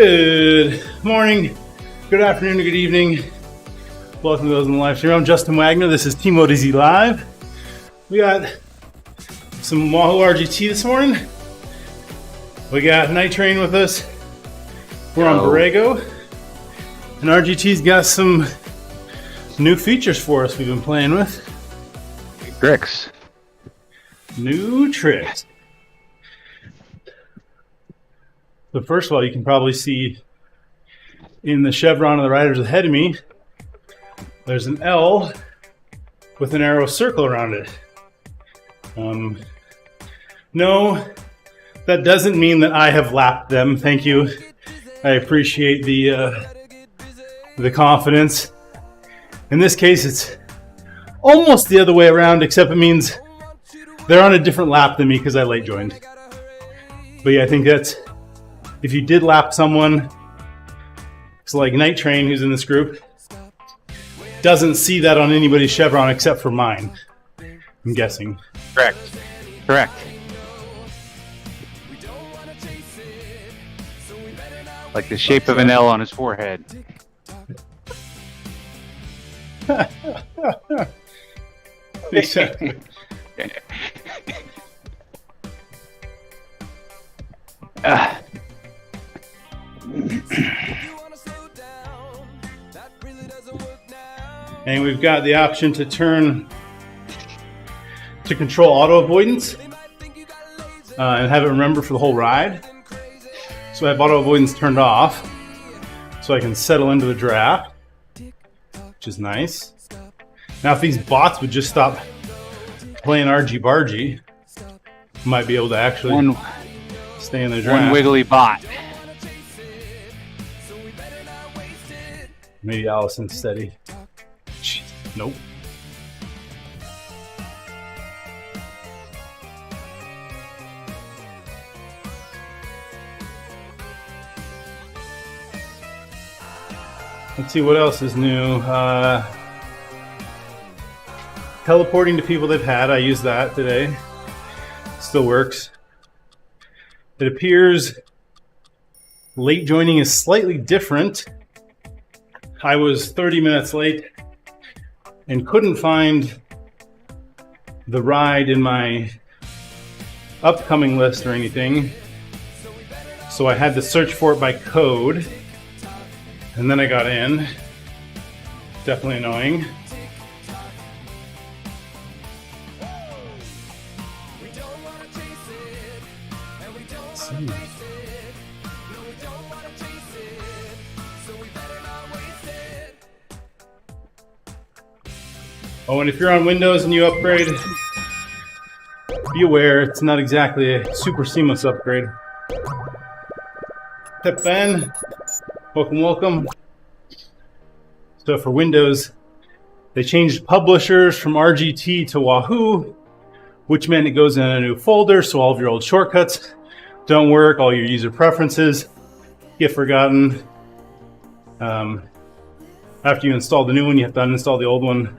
Good morning, good afternoon, good evening. Welcome to those in the live stream. I'm Justin Wagner. This is TeamODZ Live. We got some Wahoo RGT this morning. We got Night Train with us. We're on Borrego. And RGT's got some new features for us we've been playing with. Tricks. New tricks. So first of all, you can probably see in the chevron of the riders ahead of me, there's an L with an arrow circle around it. No, that doesn't mean that I have lapped them. Thank you. I appreciate the confidence. In this case, it's almost the other way around, except it means they're on a different lap than me because I late joined. But yeah, I think that's, if you did lap someone, it's like Night Train, who's in this group, doesn't see that on anybody's chevron except for mine, I'm guessing. Correct. Like the shape of an L on his forehead. Exactly. And we've got the option to turn to control auto avoidance and have it remember for the whole ride. So I have auto avoidance turned off so I can settle into the draft, which is nice. Now if these bots would just stop playing RG Bargy, I might be able to actually stay in the draft. One wiggly bot. Maybe Allison's steady. Nope. Let's see what else is new. Teleporting to people they've had. I used that today. Still works. It appears late joining is slightly different. I was 30 minutes late and couldn't find the ride in my upcoming list or anything. So I had to search for it by code. And then I got in. Definitely annoying. Let's see. Oh, and if you're on Windows and you upgrade, be aware it's not exactly a super seamless upgrade. Pep Ben, welcome. So for Windows, they changed publishers from RGT to Wahoo, which meant it goes in a new folder, so all of your old shortcuts don't work, all your user preferences get forgotten. After you install the new one, you have to uninstall the old one.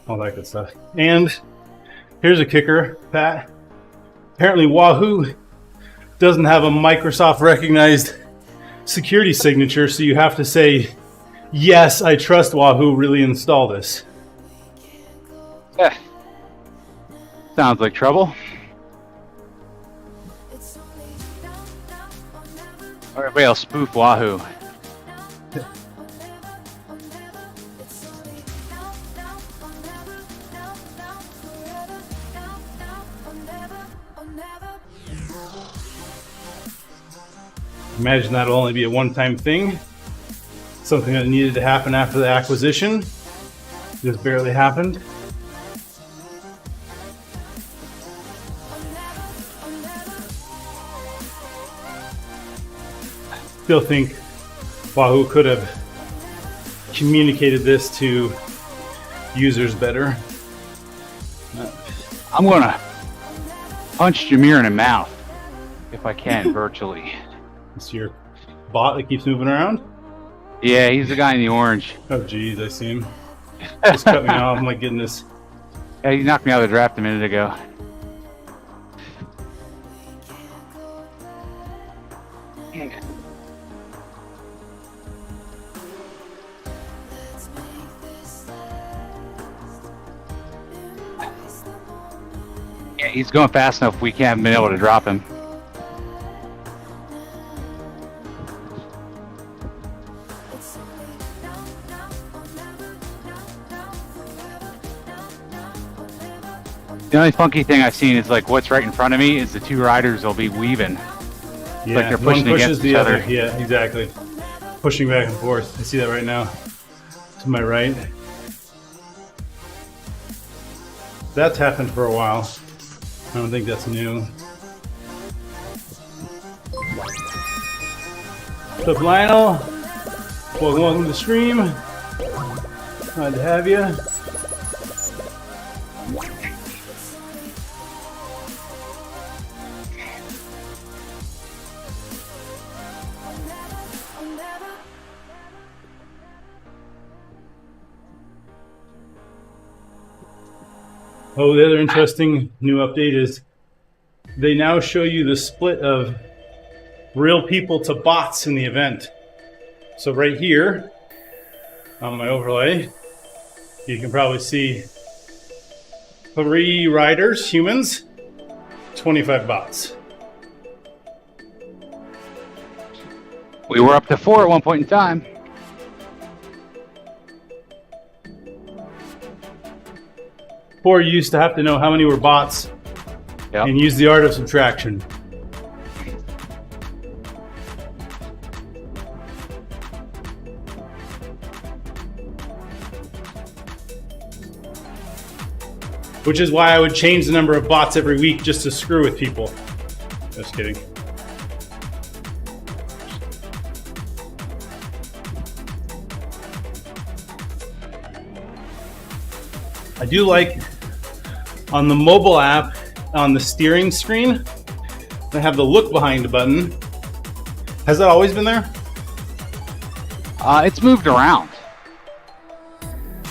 All that good stuff. And here's a kicker, Pat. Apparently Wahoo doesn't have a Microsoft recognized security signature, so you have to say, yes, I trust Wahoo, really install this. Sounds like trouble. Everybody else spoof Wahoo. Imagine that'll only be a one-time thing. Something that needed to happen after the acquisition. Just barely happened. Still think Wahoo could have communicated this to users better. I'm gonna punch Jameer in the mouth if I can virtually. It's your bot that keeps moving around? Yeah, he's the guy in the orange. Oh geez, I see him. Just cut me off. I'm like, goodness. Yeah, he knocked me out of the draft a minute ago. he's going fast enough. We can't have been able to drop him. The only funky thing I've seen is like what's right in front of me is the two riders will be weaving. Yeah, like they're pushing one pushes against the each other. other. Yeah, exactly. Pushing back and forth. I see that right now. To my right. That's happened for a while. I don't think that's new. What's up, Lionel? Welcome to the stream. Glad to have you. Oh, the other interesting new update is they now show you the split of real people to bots in the event. So right here on my overlay, you can probably see 3 riders, humans, 25 bots. We were up to 4 at one point in time. Before, you used to have to know how many were bots and use the art of subtraction. Which is why I would change the number of bots every week just to screw with people. Just kidding. I do like on the mobile app, on the steering screen, they have the look behind button. Has that always been there? It's moved around.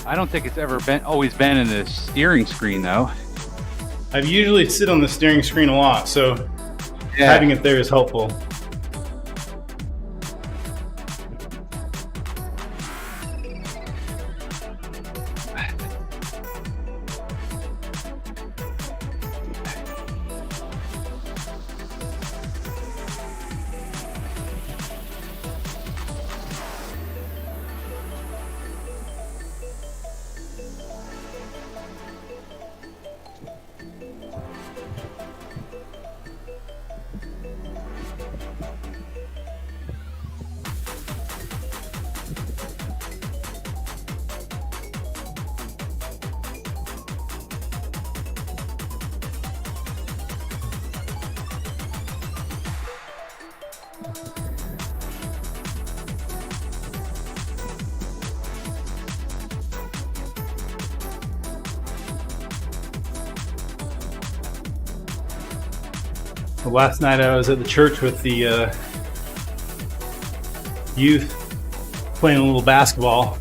I don't think it's ever always been in the steering screen though. I usually sit on the steering screen a lot, so having it there is helpful. Last night I was at the church with the youth playing a little basketball,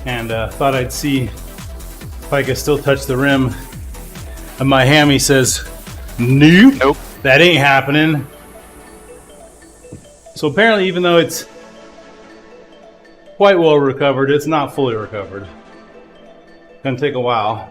and thought I'd see if I could still touch the rim. And my hammy says, nope, that ain't happening. So apparently, even though it's quite well recovered, it's not fully recovered. Gonna take a while.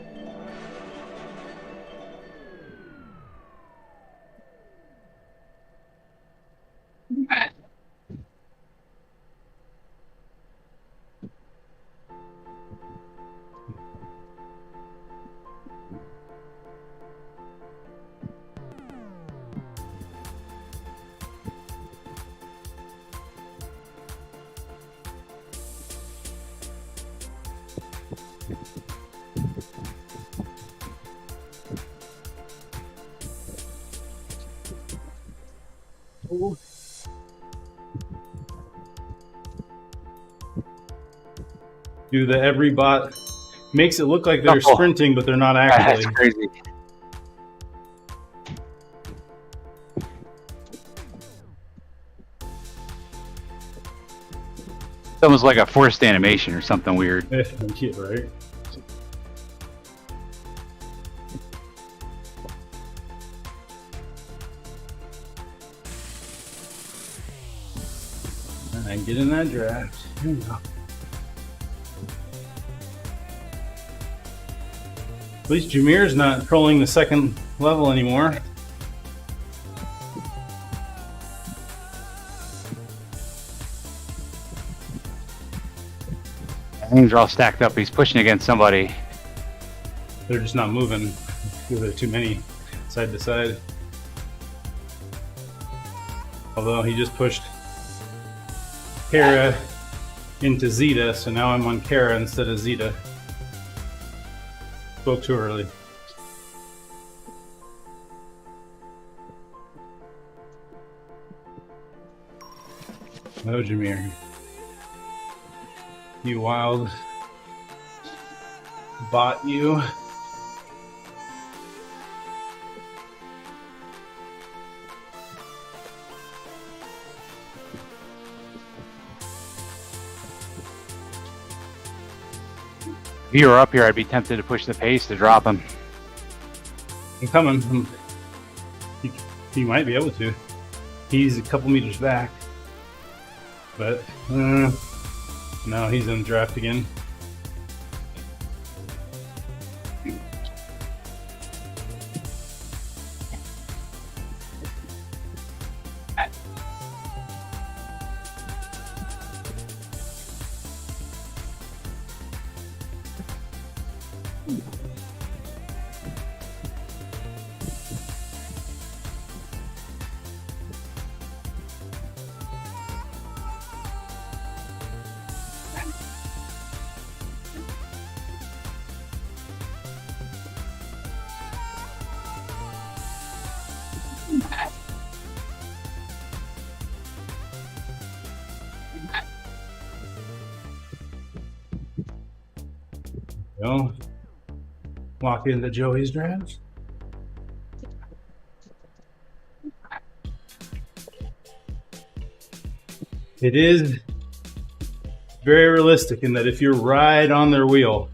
Do the every bot makes it look like they're sprinting, but they're not actually. That's crazy. It's almost like a forced animation or something weird. Yeah, right. And get in that draft. Here we go. At least Jameer's not trolling the second level anymore. Things are all stacked up. He's pushing against somebody. They're just not moving. There are too many side to side. Although he just pushed Kara into Zeta, so now I'm on Kara instead of Zeta. Spoke too early. No, Jameer. You wild bot, you. If you were up here, I'd be tempted to push the pace to drop him. I'm coming. He might be able to. He's a couple meters back. But, no, he's in the draft again. Go. Walk into Joey's draft. It is very realistic in that if you're right on their wheel,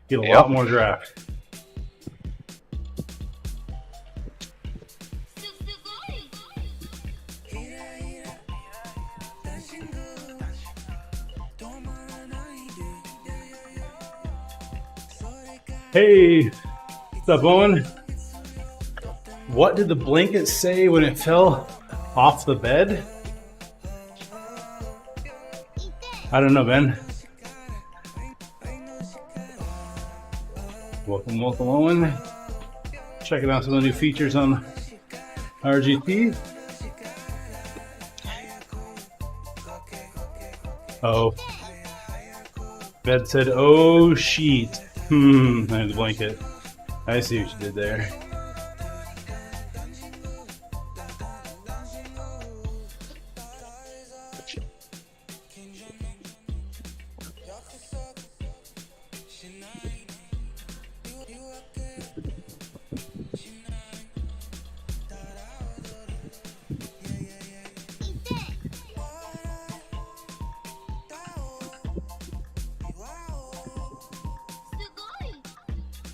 you get a lot more draft. Hey, what's up, Owen? What did the blanket say when it fell off the bed? I don't know, Ben. Welcome, Owen. Checking out some of the new features on RGT. Oh. Bed said, oh, sheet. There's the blanket. I see what you did there.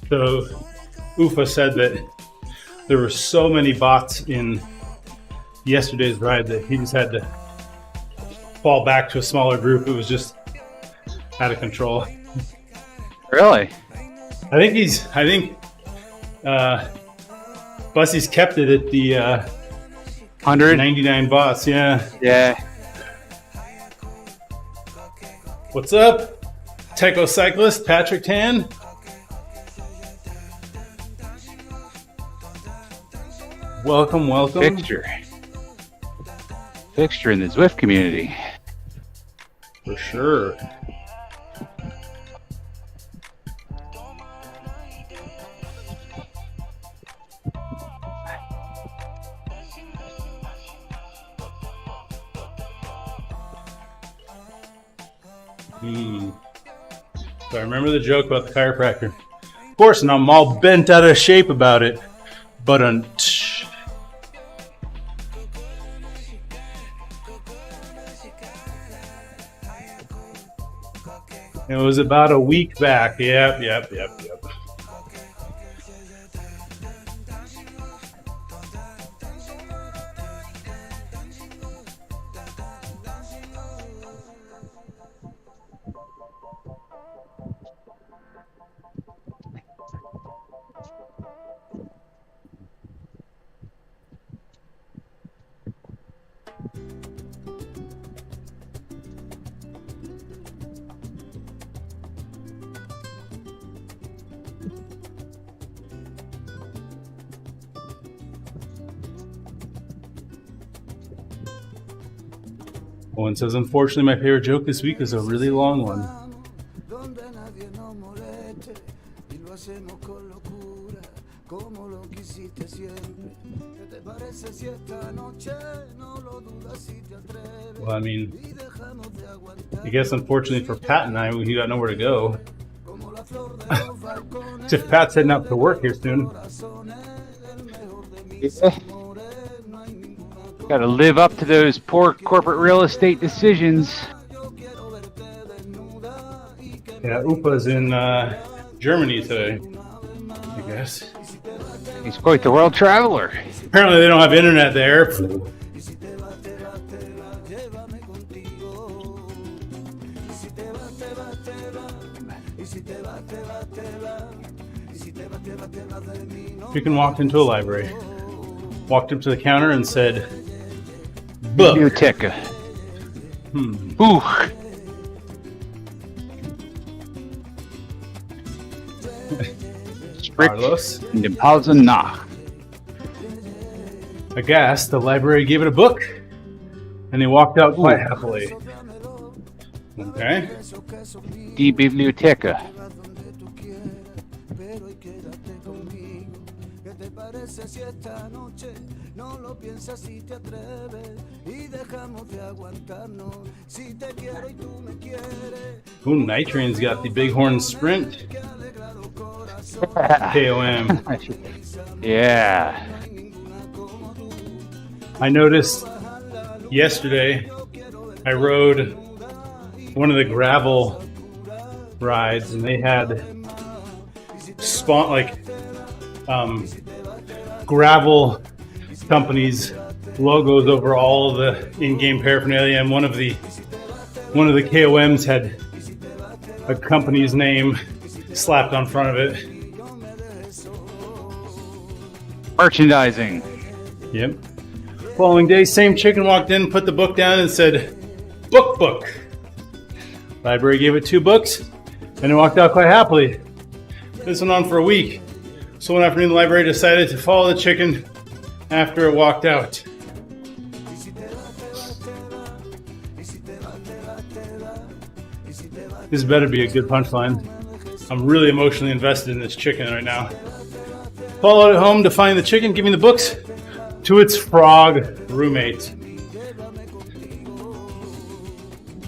So, Ufa said that there were so many bots in yesterday's ride that he just had to fall back to a smaller group. It was just out of control. Really? I think Bussy's kept it at the 199 bots. Yeah. Yeah. What's up, Techo cyclist Patrick Tan? Welcome. Fixture in the Zwift community. For sure. So I remember the joke about the chiropractor. Of course, and I'm all bent out of shape about it. But it was about a week back. Yep. Owen says, unfortunately, my favorite joke this week is a really long one. Well, I mean, I guess unfortunately for Pat and I, we got nowhere to go. If Pat's heading out to work here soon. Yeah. Got to live up to those poor corporate real estate decisions. Yeah, Upa's in Germany today, I guess. He's quite the world traveler. Apparently they don't have internet there. Chicken walked into a library, walked up to the counter and said, book. Biblioteca. Ooh. Carlos. In den Pausen nach. Aghast, the library gave it a book, and they walked out quite happily. Okay. Die Bibliotheca. Ooh, Nitrian's got the Bighorn Sprint. KOM. Yeah. I noticed yesterday I rode one of the gravel rides and they had gravel companies logos over all of the in-game paraphernalia, and one of the KOMs had a company's name slapped on front of it. Merchandising. Yep. Following day, same chicken walked in, put the book down, and said, book. Library gave it 2 books, and it walked out quite happily. This went on for a week. So one afternoon, the library decided to follow the chicken after it walked out. This better be a good punchline. I'm really emotionally invested in this chicken right now. Followed it home to find the chicken giving the books to its frog roommate.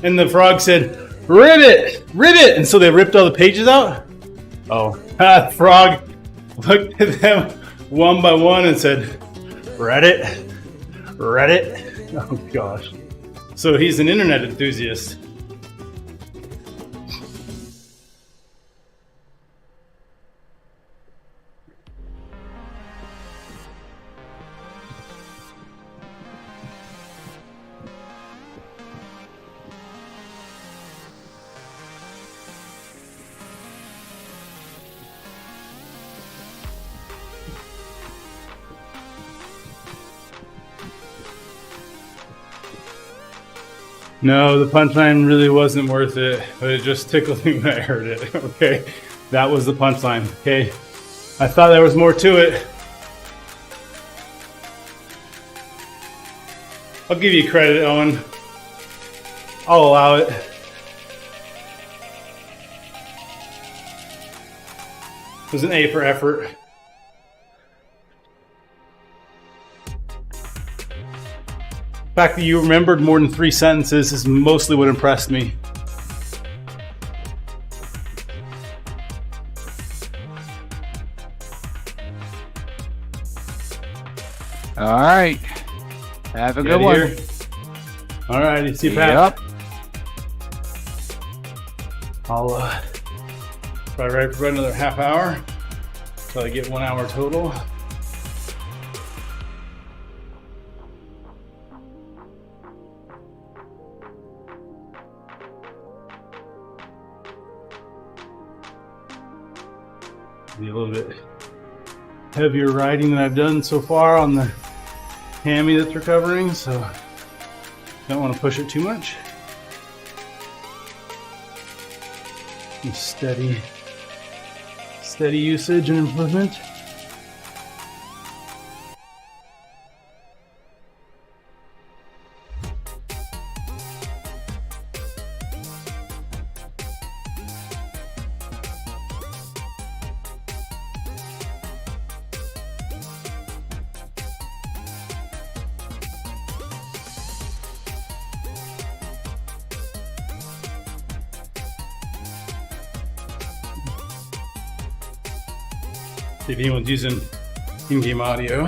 And the frog said, ribbit! And so they ripped all the pages out. Oh, the frog looked at them one by one and said, Reddit. Oh gosh. So he's an internet enthusiast. No, the punchline really wasn't worth it, but it just tickled me when I heard it. Okay, that was the punchline. Okay, I thought there was more to it. I'll give you credit, Owen. I'll allow it. It was an A for effort. The fact that you remembered more than 3 sentences is mostly what impressed me. All right. Have a good one. Here. All right. See you, Pat. Yep. I'll probably ride for another half hour until I get 1 hour total. Be a little bit heavier riding than I've done so far on the hammy that's recovering, so don't want to push it too much. Steady usage and improvement. See if anyone's using in-game audio.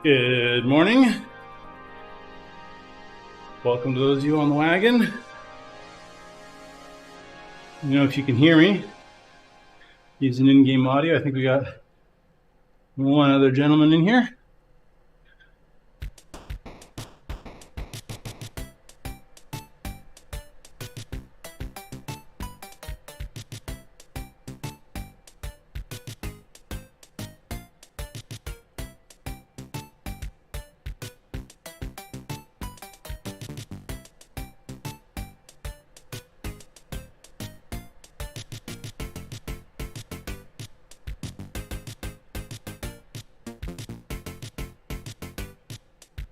Good morning. Welcome to those of you on the wagon. You know, if you can hear me using in-game audio, I think we got one other gentleman in here.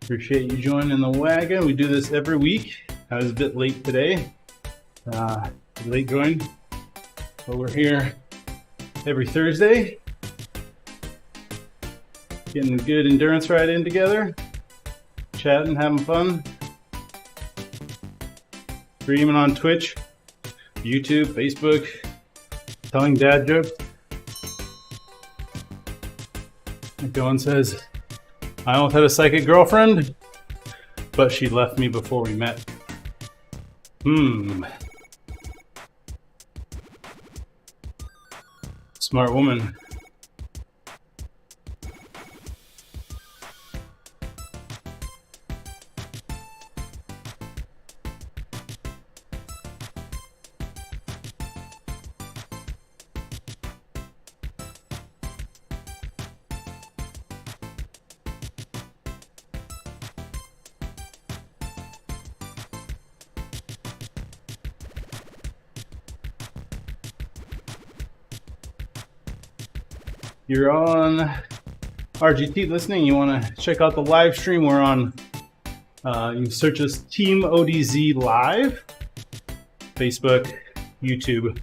Appreciate you joining the wagon. We do this every week. I was a bit late today. Late join, but we're here every Thursday. Getting a good endurance ride in together. Chatting, having fun. Streaming on Twitch, YouTube, Facebook. Telling dad jokes. Like Dylan says, I almost had a psychic girlfriend, but she left me before we met. Smart woman. You're on RGT listening, you want to check out the live stream, we're on, you can search us TeamODZ Live, Facebook, YouTube,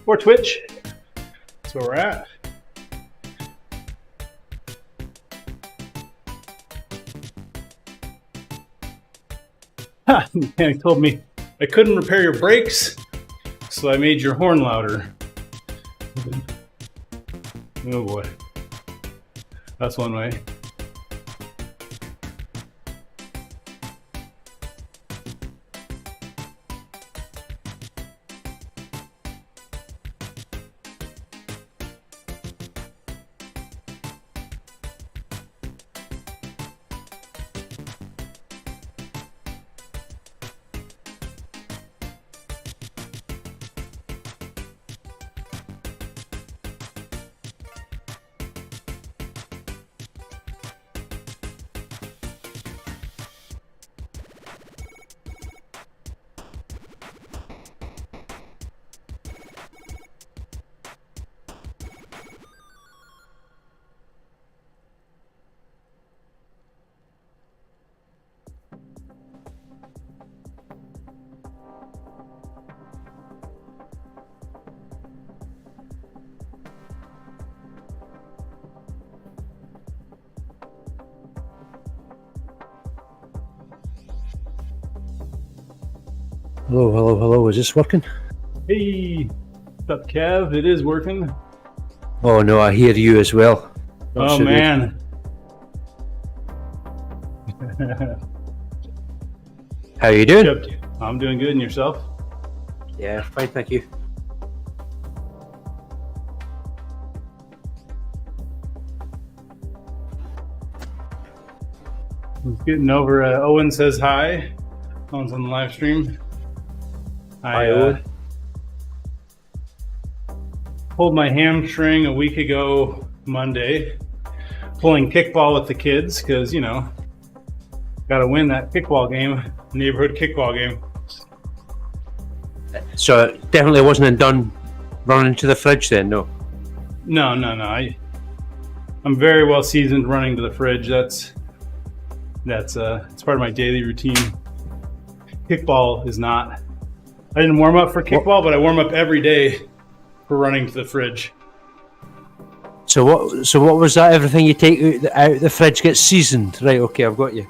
or Twitch. That's where we're at. Mechanic told me I couldn't repair your brakes, so I made your horn louder. Oh boy, that's one way. Hello, hello, hello. Is this working? Hey, what's up, Kev? It is working. Oh no, I hear you as well. Not Oh so good. man. How you doing? I'm doing good, and yourself? Yeah, fine, thank you. Just getting over. Owen says hi. Owen's on the live stream. Hi, Owen. Pulled my hamstring a week ago Monday, pulling kickball with the kids because, you know, got to win that kickball game, neighborhood kickball game. So it definitely wasn't done running to the fridge then, no? No. I'm very well seasoned running to the fridge. It's part of my daily routine. Kickball is not. I didn't warm up for kickball, but I warm up every day for running to the fridge. So what was that? Everything you take out the fridge gets seasoned, right? Okay, I've got you.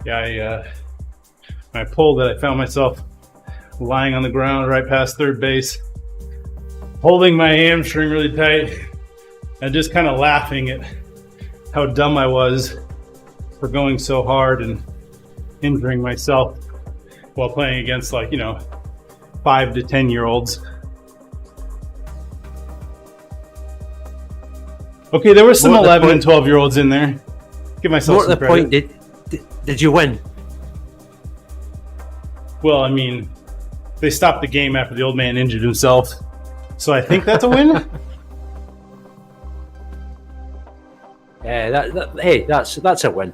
Yeah, when I pulled it, I found myself lying on the ground right past third base, holding my hamstring really tight and just kind of laughing at how dumb I was for going so hard and injuring myself while playing against 5 to 10-year-olds. Okay, there were some 11 and 12-year-olds in there. Give myself some credit. More to the point, did you win? Well, I mean, they stopped the game after the old man injured himself, so I think that's a win. Yeah, hey, that's a win.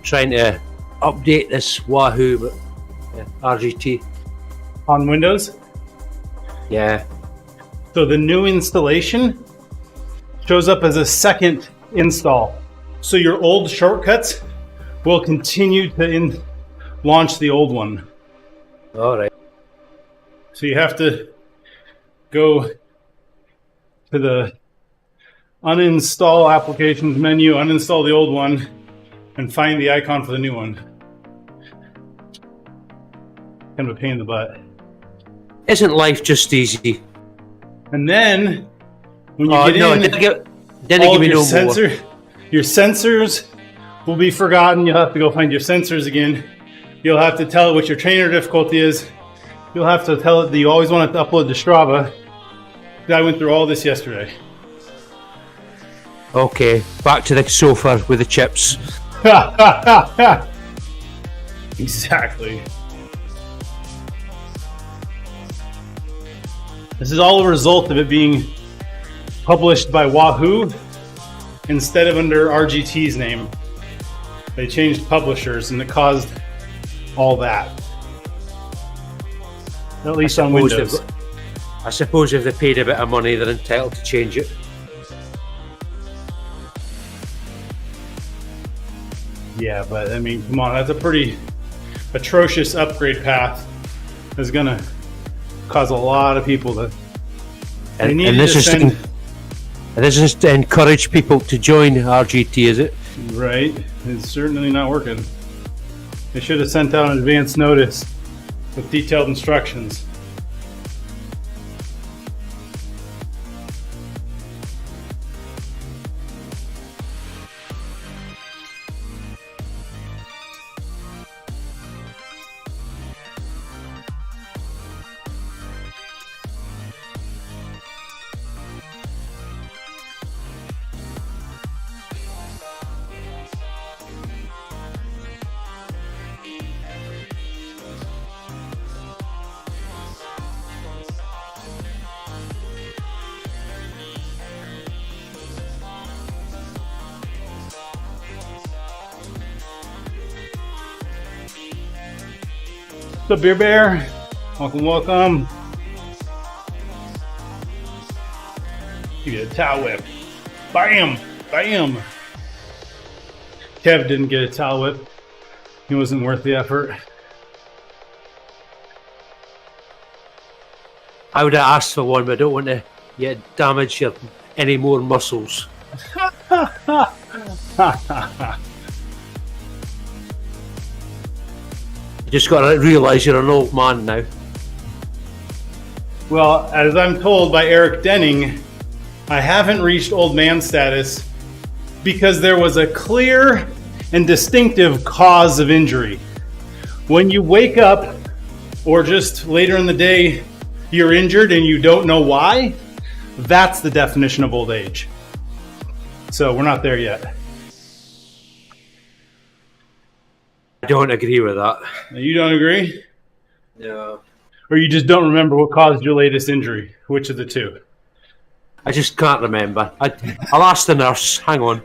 Trying to update this Wahoo RGT. On Windows. Yeah. So the new installation shows up as a second install. So your old shortcuts will continue to launch the old one. All right. So you have to go to the uninstall applications menu, uninstall the old one, and find the icon for the new one. Kind of a pain in the butt. Isn't life just easy? And then when you get in, didn't give me no more. Your sensors will be forgotten. You'll have to go find your sensors again. You'll have to tell it what your trainer difficulty is. You'll have to tell it that you always want it to upload to Strava. I went through all this yesterday. Okay, back to the sofa with the chips. Exactly. This is all a result of it being published by Wahoo instead of under RGT's name. They changed publishers and it caused all that. At least on Windows. I suppose if they paid a bit of money, they're entitled to change it. Yeah, but I mean, come on, that's a pretty atrocious upgrade path. That's gonna cause a lot of people to. And this is to encourage people to join RGT, is it? Right. It's certainly not working. They should have sent out an advance notice with detailed instructions. What's up, Beer Bear? Welcome, welcome. Give you a towel whip. Bam! Bam! Kev didn't get a towel whip. He wasn't worth the effort. I would have asked for one, but I don't want to damage any more muscles. You just got to realise you're an old man now. Well, as I'm told by Eric Denning, I haven't reached old man status because there was a clear and distinctive cause of injury. When you wake up or just later in the day you're injured and you don't know why, that's the definition of old age. So we're not there yet. I don't agree with that. You don't agree? No. Or you just don't remember what caused your latest injury? Which of the two? I just can't remember. I'll ask the nurse. Hang on.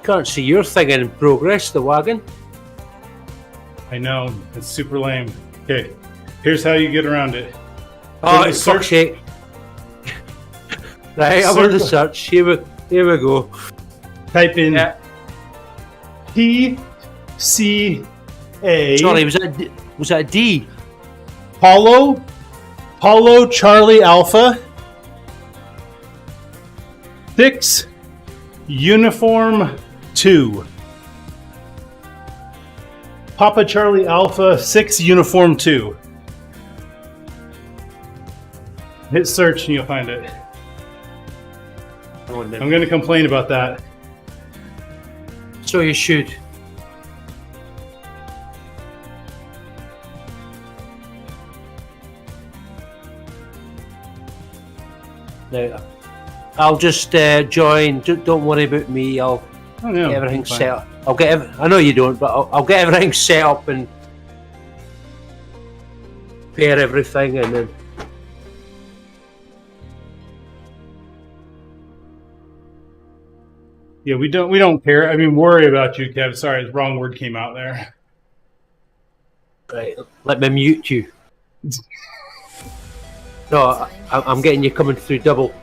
Can't see your thing in progress, the wagon. I know, it's super lame. Okay, here's how you get around it. Oh, it's fuck's sake. Right, I'm on the search. Here we go. Type in PCA. Sorry, was that a D? Paulo Charlie Alpha 6 Uniform 2. Papa Charlie Alpha 6 Uniform 2. Hit search and you'll find it. I'm going to complain about that. So you should. Now, I'll just join. Don't worry about me. I'll get everything set up. I know you don't, but I'll get everything set up and pair everything, and then. Yeah, we don't care. I mean, worry about you, Kev. Sorry, the wrong word came out there. Right, let me mute you. No, I'm getting you coming through double.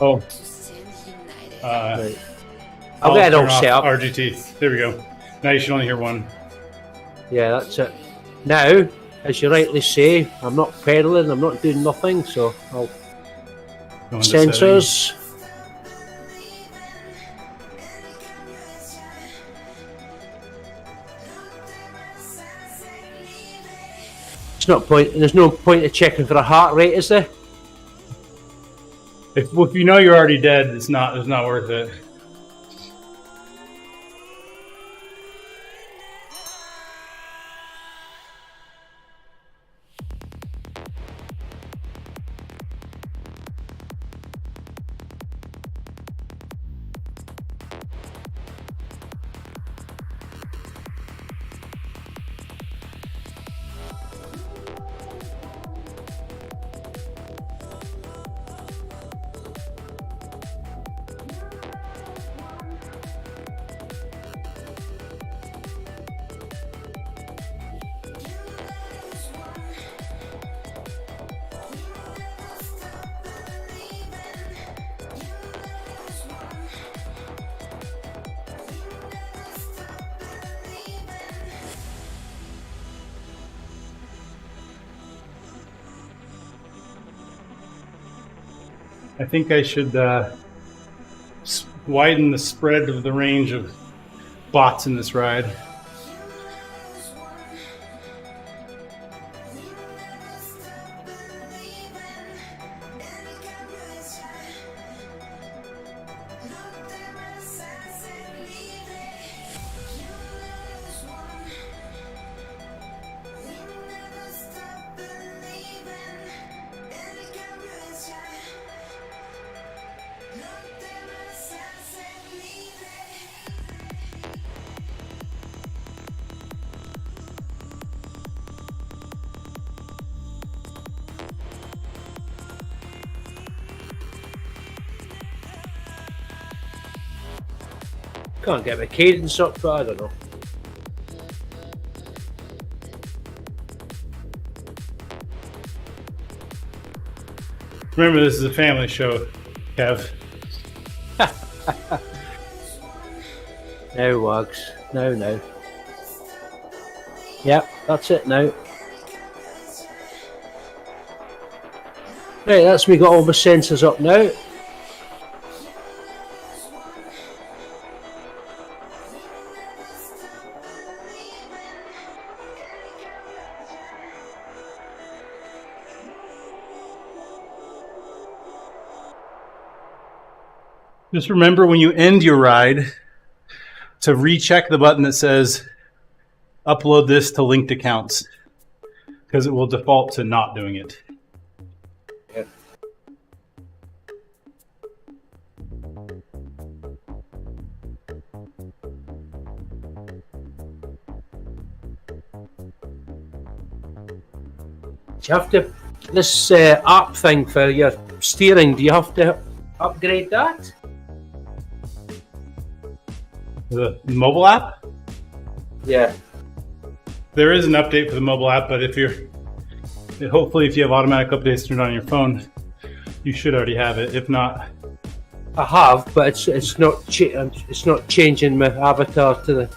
Oh. Right. I'll get it all set up. RGT. There we go. Now you should only hear one. Yeah, that's it. Now, as you rightly say, I'm not pedaling, I'm not doing nothing, so I'll... Sensors. There's no point of checking for a heart rate, is there? If you know you're already dead, it's not worth it. I think I should widen the spread of the range of bots in this ride. Can't get my cadence up, but I don't know. Remember, this is a family show, Kev. Now, Wags. Now. Yep, that's it now. Right, that's me got all my sensors up now. Just remember when you end your ride to recheck the button that says upload this to linked accounts, because it will default to not doing it. Yep. Do you have to, this app thing for your steering, do you have to upgrade that? The mobile app? Yeah. There is an update for the mobile app, but hopefully if you have automatic updates turned on your phone, you should already have it. If not, I have, but it's not changing my avatar to the.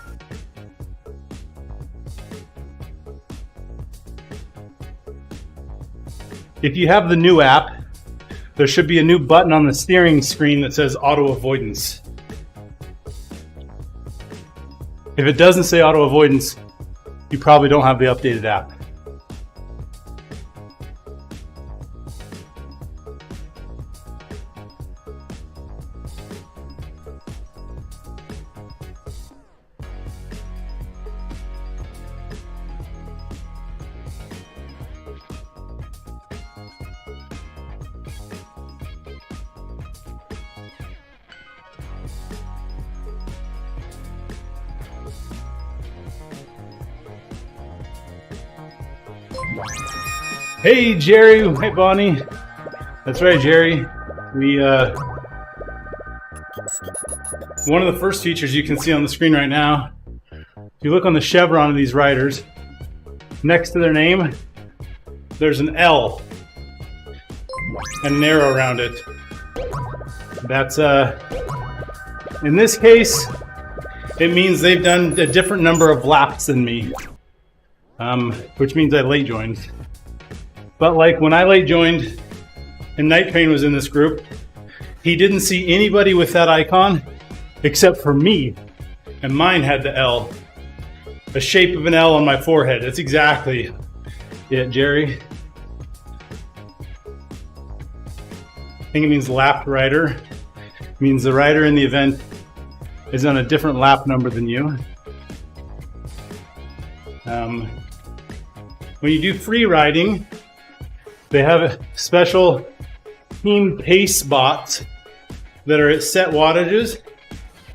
if you have the new app, there should be a new button on the steering screen that says auto avoidance. If it doesn't say auto avoidance, you probably don't have the updated app. Hey Jerry, hey Bonnie. That's right, Jerry. We one of the first features you can see on the screen right now, if you look on the chevron of these riders, next to their name, there's an L and an arrow around it. That's in this case, it means they've done a different number of laps than me, which means I late joined. But like when I late joined and Night Train was in this group, he didn't see anybody with that icon except for me. And mine had the L, the shape of an L on my forehead. That's exactly it, Jerry. I think it means lapped rider. It means the rider in the event is on a different lap number than you. When you do free riding, they have special team pace bots that are at set wattages,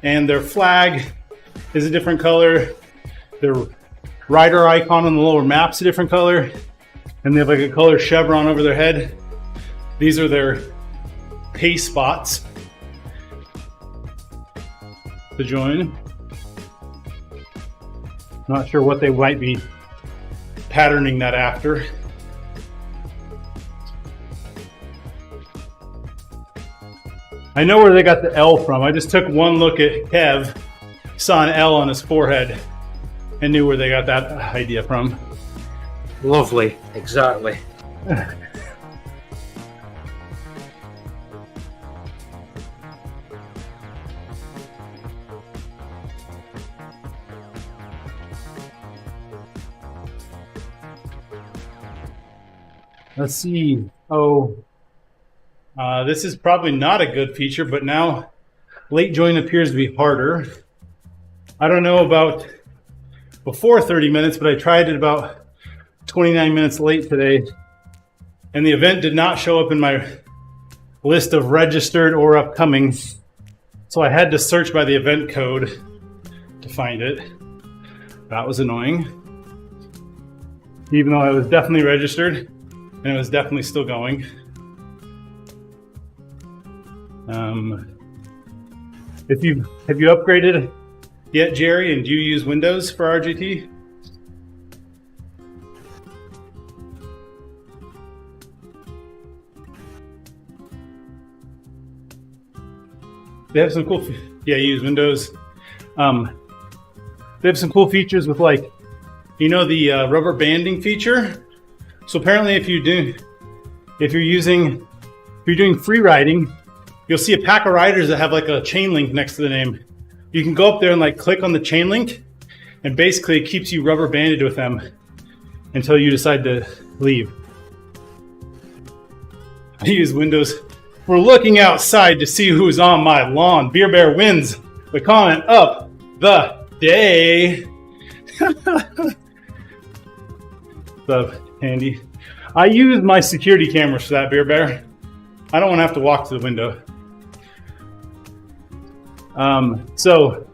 and their flag is a different color. Their rider icon on the lower map's a different color, and they have like a color chevron over their head. These are their pace bots to join. Not sure what they might be patterning that after. I know where they got the L from. I just took one look at Kev, saw an L on his forehead, and knew where they got that idea from. Lovely, exactly. Let's see. This is probably not a good feature, but now late join appears to be harder. I don't know about before 30 minutes, but I tried it about 29 minutes late today, and the event did not show up in my list of registered or upcoming, so I had to search by the event code to find it. That was annoying, even though I was definitely registered and it was definitely still going. Have you upgraded yet, Jerry? And do you use Windows for RGT? They have some cool. Yeah, you use Windows. They have some cool features with, like, you know, the rubber banding feature. So apparently, if you're doing free riding, you'll see a pack of riders that have like a chain link next to the name. You can go up there and like click on the chain link, and basically it keeps you rubber banded with them until you decide to leave. I use Windows. We're looking outside to see who's on my lawn. Beer Bear wins the comment of the day. What's up, Andy? I use my security cameras for that, Beer Bear. I don't want to have to walk to the window. So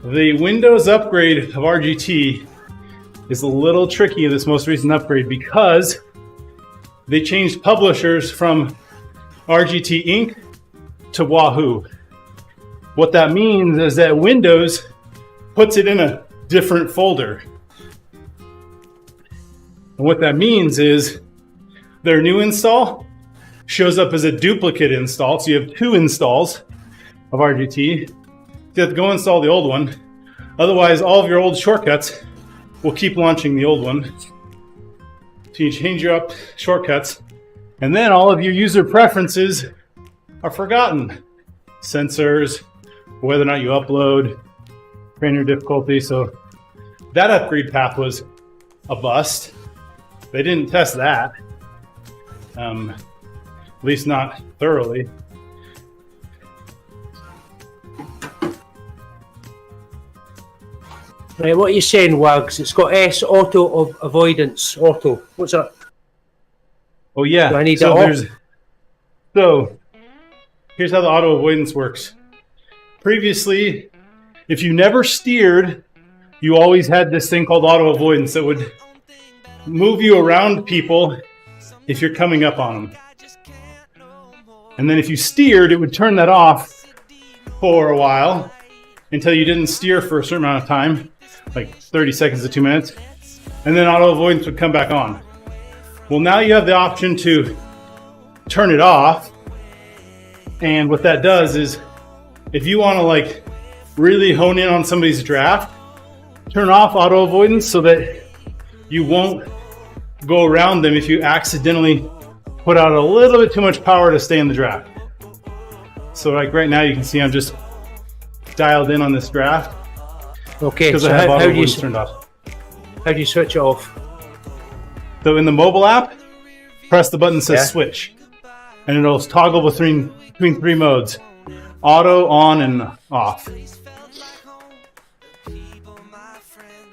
the Windows upgrade of RGT is a little tricky in this most recent upgrade because they changed publishers from RGT Inc. to Wahoo. What that means is that Windows puts it in a different folder. And what that means is their new install shows up as a duplicate install. So you have two installs of RGT. You have to go install the old one. Otherwise, all of your old shortcuts will keep launching the old one. So you change your shortcuts, and then all of your user preferences are forgotten. Sensors, whether or not you upload, trainer difficulty. So that upgrade path was a bust. They didn't test that, at least not thoroughly. Right, what are you saying, Wags? It's got S auto avoidance. Auto. What's that? Oh yeah. Do I need that off? So here's how the auto avoidance works. Previously, if you never steered, you always had this thing called auto avoidance that would move you around people if you're coming up on them. And then if you steered, it would turn that off for a while until you didn't steer for a certain amount of time, like 30 seconds to 2 minutes. And then auto avoidance would come back on. Well, now you have the option to turn it off. And what that does is if you want to like really hone in on somebody's draft, turn off auto avoidance so that you won't go around them if you accidentally put out a little bit too much power to stay in the draft. So like right now you can see I'm just dialed in on this draft. Okay, because so I have auto how do you avoidance turned off. How do you switch it off? So in the mobile app, press the button that says switch, and it'll toggle between three modes: auto, on, and off.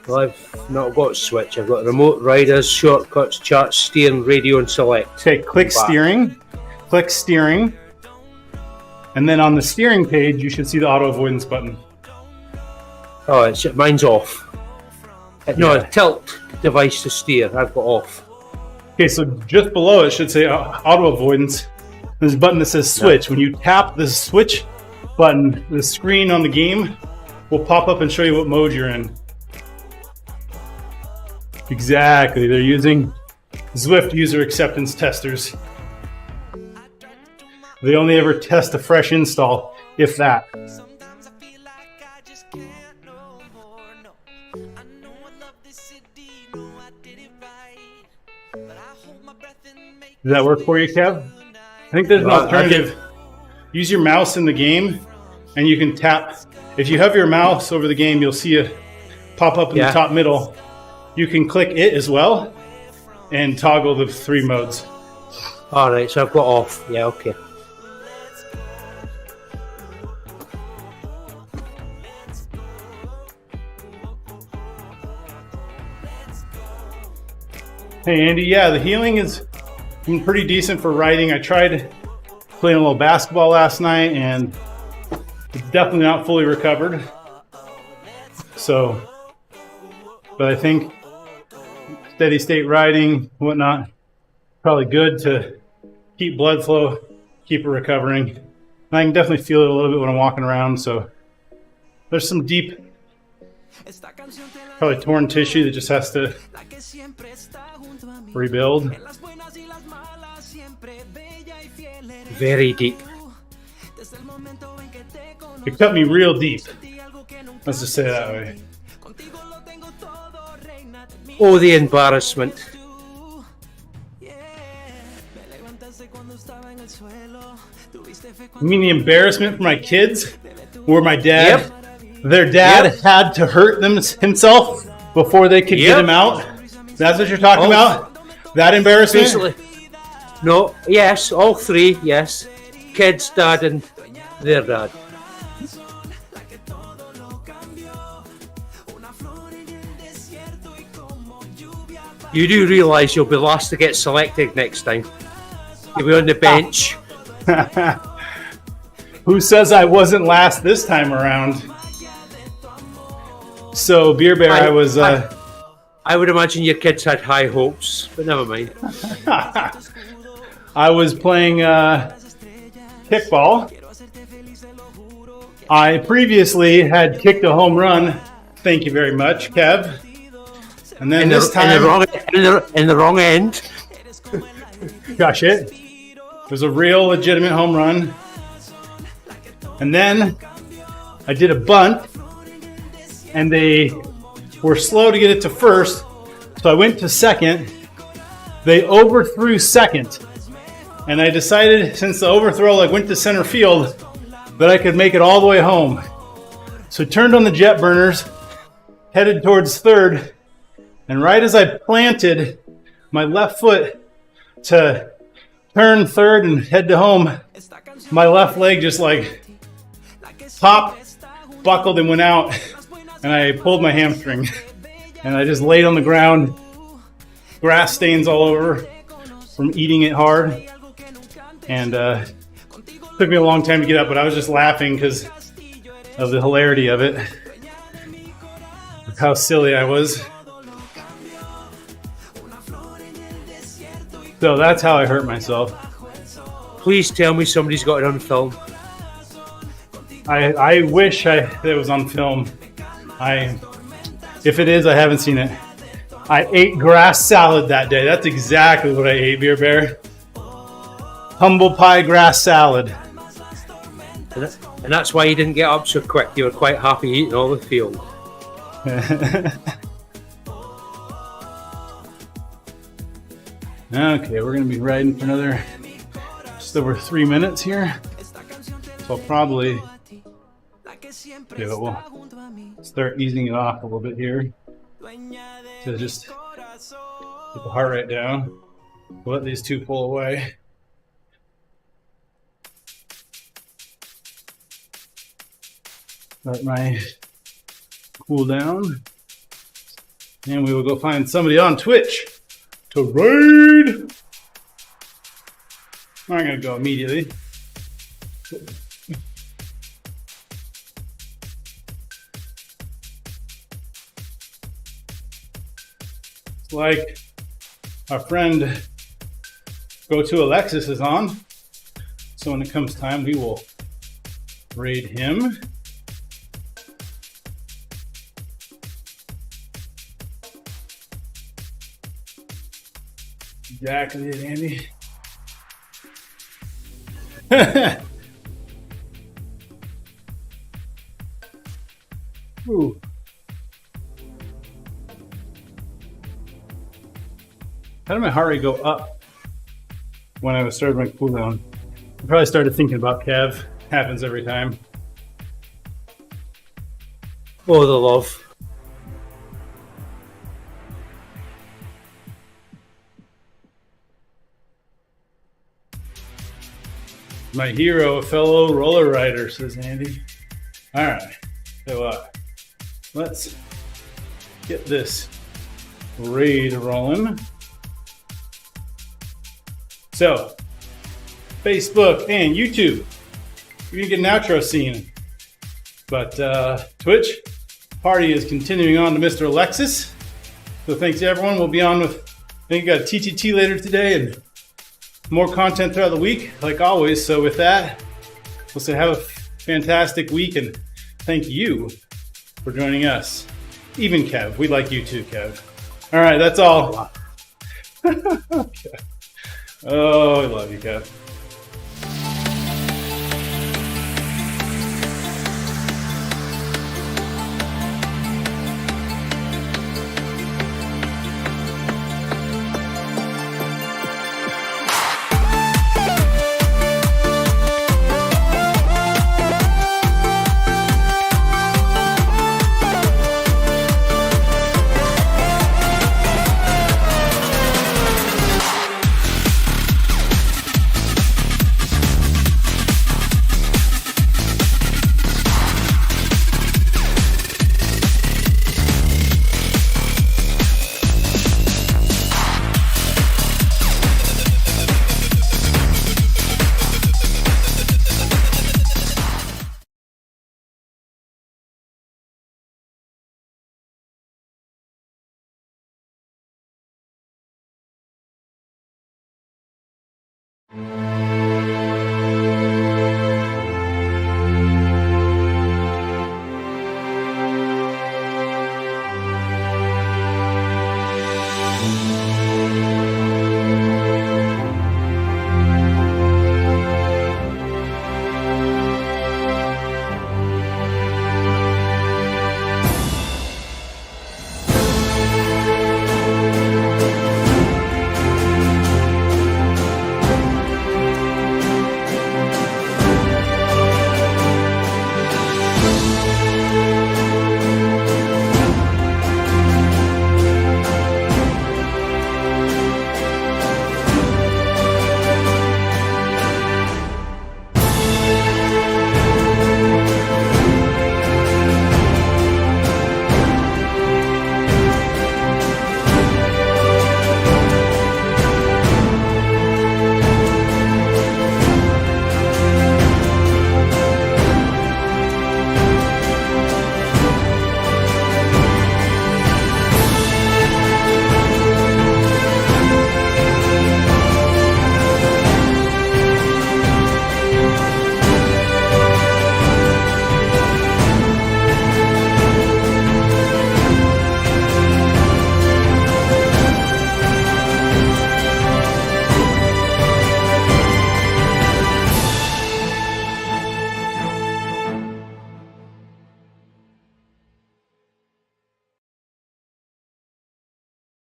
Well, I've not got switch. I've got remote, riders, shortcuts, charts, steering, radio, and select. Okay, click steering, and then on the steering page, you should see the auto avoidance button. Oh, mine's off. No, tilt device to steer. I've got off. Okay, so just below it should say auto avoidance. There's a button that says switch. When you tap the switch button, the screen on the game will pop up and show you what mode you're in. Exactly. They're using Zwift user acceptance testers. They only ever test a fresh install, if that. Does that work for you, Kev? I think there's an alternative. Use your mouse in the game, and you can tap. If you have your mouse over the game, you'll see it pop up in the top middle. You can click it as well and toggle the three modes. All right, so I've got off. Yeah, okay. Hey, Andy. Yeah, the healing has been pretty decent for riding. I tried playing a little basketball last night, and it's definitely not fully recovered. So, but I think steady state riding, whatnot, probably good to keep blood flow, keep it recovering. And I can definitely feel it a little bit when I'm walking around. So, There's some deep, probably torn tissue that just has to rebuild. Very deep. It cut me real deep. Let's just say it that way. Oh, the embarrassment. You mean the embarrassment for my kids? Where my dad, their dad had to hurt himself before they could get him out? That's what you're talking about? That embarrassment? Basically. No, yes, all three, yes. Kids, dad, and their dad. You do realise you'll be last to get selected next time. You'll be on the bench. Who says I wasn't last this time around? So, Beer Bear, I was... I would imagine your kids had high hopes, but never mind. I was playing kickball. I previously had kicked a home run. Thank you very much, Kev. And then this time... In the wrong end. Gosh, it was a real legitimate home run. And then I did a bunt, and they were slow to get it to first, so I went to second. They overthrew second, and I decided, since the overthrow went to center field, that I could make it all the way home. So I turned on the jet burners, headed towards third, and right as I planted my left foot to turn third and head to home, my left leg just popped, buckled, and went out, and I pulled my hamstring, and I just laid on the ground, grass stains all over from eating it hard, and took me a long time to get up, but I was just laughing because of the hilarity of it, how silly I was. So that's how I hurt myself. Please tell me somebody's got it on film. I wish it was on film. If it is, I haven't seen it. I ate grass salad that day. That's exactly what I ate, Beer Bear. Humble pie grass salad. And that's why you didn't get up so quick. You were quite happy eating all the field. Okay, we're going to be riding for another just over 3 minutes here. So I'll probably we'll start easing it off a little bit here. So just get the heart rate down. We'll let these two pull away. Let my cool down. And we will go find somebody on Twitch to raid. I'm going to go immediately. It's like our friend Go To Alexis is on. So when it comes time, we will raid him. Exactly it, Andy. Ooh. How did my heart rate go up when I started my cooldown? I probably started thinking about Kev. Happens every time. Oh, the love. My hero, a fellow roller rider, says Andy. All right, so let's get this raid rolling. So, Facebook and YouTube, you're gonna get an outro scene. But Twitch, party is continuing on to Mr. Alexis. So thanks to everyone. We'll be on with, I think we got a TTT later today and more content throughout the week, like always. So with that, we'll say have a fantastic week and thank you for joining us. Even Kev, we like you too, Kev. All right, that's all. Okay. Oh, I love you, Kev.